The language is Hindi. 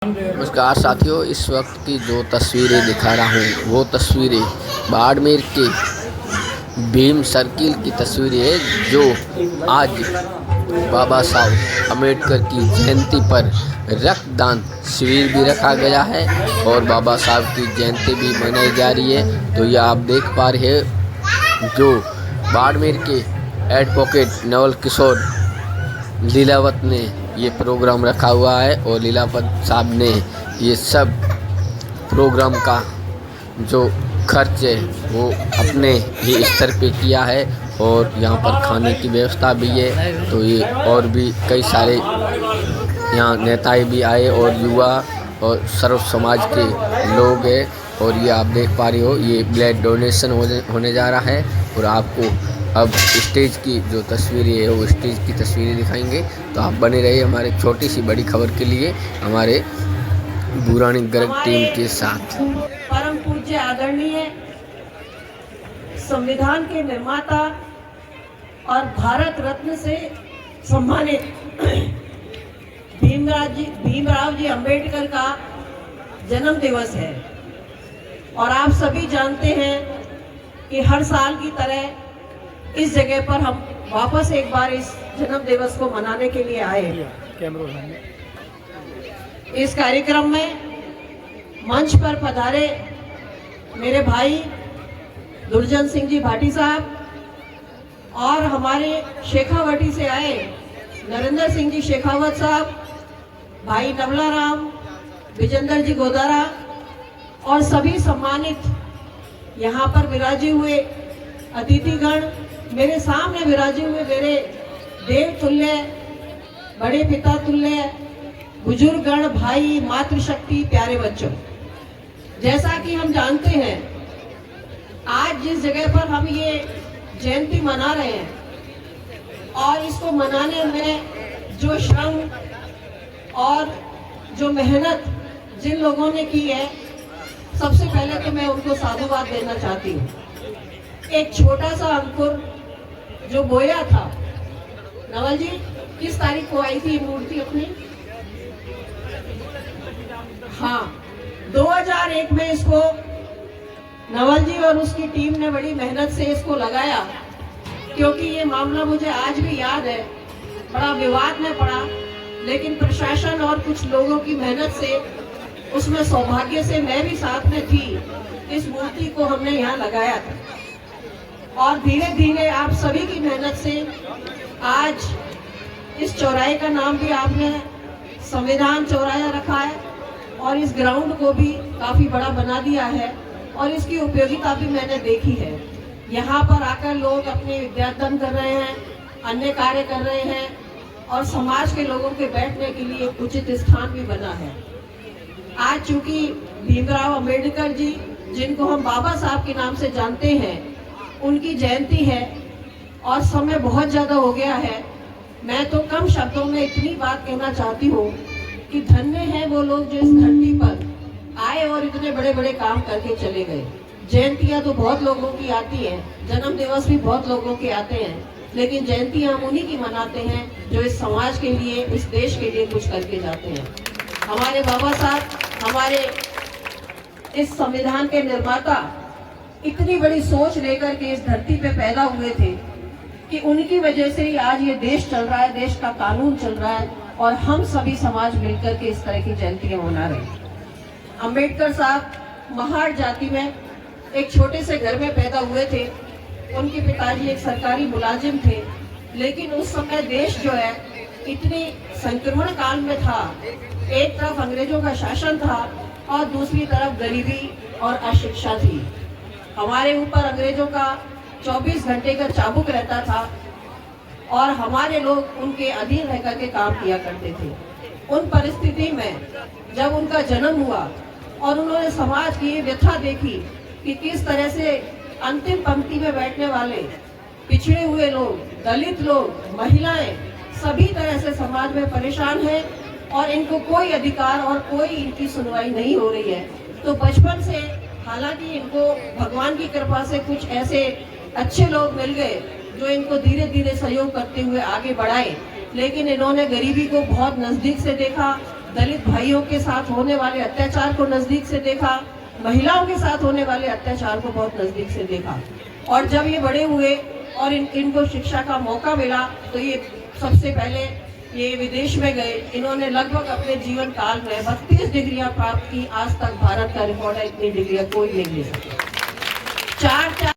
नमस्कार साथियों, इस वक्त की जो तस्वीरें दिखा रहा हूँ वो तस्वीरें बाड़मेर के भीम सर्किल की तस्वीरें है, जो आज बाबा साहब अम्बेडकर की जयंती पर रक्तदान शिविर भी रखा गया है और बाबा साहब की जयंती भी मनाई जा रही है। तो ये आप देख पा रहे हैं जो बाड़मेर के एडवोकेट नवल किशोर लीलावत ने ये प्रोग्राम रखा हुआ है और लीलावत साहब ने ये सब प्रोग्राम का जो खर्च है वो अपने ही स्तर पे किया है और यहाँ पर खाने की व्यवस्था भी है। तो ये और भी कई सारे यहाँ नेताएं भी आए और युवा और सर्व समाज के लोग हैं। और ये आप देख पा रहे हो, ये ब्लड डोनेशन होने जा रहा है और आपको अब स्टेज की जो तस्वीरें है वो स्टेज की तस्वीरें दिखाएंगे। तो आप बने रहिए हमारे छोटी सी बड़ी खबर के लिए हमारे बुरानी गर्ग टीम के साथ। परम पूज्य आदरणीय संविधान के निर्माता और भारत रत्न से सम्मानित भीमराव जी अंबेडकर का जन्म दिवस है और आप सभी जानते हैं कि हर साल की तरह इस जगह पर हम वापस एक बार इस जन्म दिवस को मनाने के लिए आए। इस कार्यक्रम में मंच पर पधारे मेरे भाई दुर्जन सिंह जी भाटी साहब और हमारे शेखावटी से आए नरेंद्र सिंह जी शेखावत साहब, भाई नवला राम, विजेंद्र जी गोदारा और सभी सम्मानित यहाँ पर विराजे हुए अतिथिगण, मेरे सामने विराजे हुए मेरे देव तुल्य, बड़े पिता तुल्य बुजुर्गगण, भाई, मातृशक्ति, प्यारे बच्चों। जैसा कि हम जानते हैं आज जिस जगह पर हम ये जयंती मना रहे हैं और इसको मनाने में जो श्रम और जो मेहनत जिन लोगों ने की है, सबसे पहले तो मैं उनको साधुवाद देना चाहती हूँ। एक छोटा सा अंकुर जो बोया था, नवल जी किस तारीख को आई थी मूर्ति अपनी? हाँ, 2001 में इसको नवल जी और उसकी टीम ने बड़ी मेहनत से इसको लगाया, क्योंकि ये मामला मुझे आज भी याद है, बड़ा विवाद में पड़ा, लेकिन प्रशासन और कुछ लोगों की मेहनत से उसमें सौभाग्य से मैं भी साथ में थी, इस मूर्ति को हमने यहाँ लगाया था और धीरे धीरे आप सभी की मेहनत से आज इस चौराहे का नाम भी आपने संविधान चौराहा रखा है और इस ग्राउंड को भी काफी बड़ा बना दिया है और इसकी उपयोगिता भी मैंने देखी है। यहाँ पर आकर लोग अपने विद्यार्थन कर रहे हैं, अन्य कार्य कर रहे हैं और समाज के लोगों के बैठने के लिए एक उचित स्थान भी बना है। आज चूंकि भीमराव अंबेडकर जी, जिनको हम बाबा साहब के नाम से जानते हैं, उनकी जयंती है और समय बहुत ज्यादा हो गया है। मैं तो कम शब्दों में इतनी बात कहना चाहती हूँ कि धन्य है वो लोग जो इस धरती पर आए और इतने बड़े बड़े काम करके चले गए। जयंतियाँ तो बहुत लोगों की आती हैं, जन्म दिवस भी बहुत लोगों के आते हैं, लेकिन जयंतियाँ हम उन्हीं की मनाते हैं जो इस समाज के लिए, इस देश के लिए कुछ करके जाते हैं। हमारे बाबा साहब, हमारे इस संविधान के निर्माता इतनी बड़ी सोच लेकर के इस धरती पे पैदा हुए थे कि उनकी वजह से ही आज ये देश चल रहा है, देश का कानून चल रहा है और हम सभी समाज मिलकर के इस तरह की जयंतियां मना रहे हैं। अंबेडकर साहब महार जाति में एक छोटे से घर में पैदा हुए थे। उनके पिताजी एक सरकारी मुलाजिम थे, लेकिन उस समय देश जो है इतनी संक्रमण काल में था। एक तरफ अंग्रेजों का शासन था और दूसरी तरफ गरीबी और अशिक्षा थी। हमारे ऊपर अंग्रेजों का 24 घंटे का चाबुक रहता था और हमारे लोग उनके अधीन रह करके काम किया करते थे। उन परिस्थिति में जब उनका जन्म हुआ और उन्होंने समाज की ये व्यथा देखी कि किस तरह से अंतिम पंक्ति में बैठने वाले पिछड़े हुए लोग, दलित लोग, महिलाएं सभी तरह से समाज में परेशान हैं और इनको कोई अधिकार और कोई इनकी सुनवाई नहीं हो रही है। तो बचपन से, हालांकि इनको भगवान की कृपा से कुछ ऐसे अच्छे लोग मिल गए जो इनको धीरे धीरे सहयोग करते हुए आगे बढ़ाए, लेकिन इन्होंने गरीबी को बहुत नजदीक से देखा, दलित भाइयों के साथ होने वाले अत्याचार को नजदीक से देखा, महिलाओं के साथ होने वाले अत्याचार को बहुत नजदीक से देखा। और जब ये बड़े हुए और इनको शिक्षा का मौका मिला तो ये सबसे पहले ये विदेश में गए। इन्होंने लगभग अपने जीवन काल में 32 डिग्रियां प्राप्त की। आज तक भारत का रिकॉर्ड है, इतनी डिग्रियां कोई नहीं ले सके। चार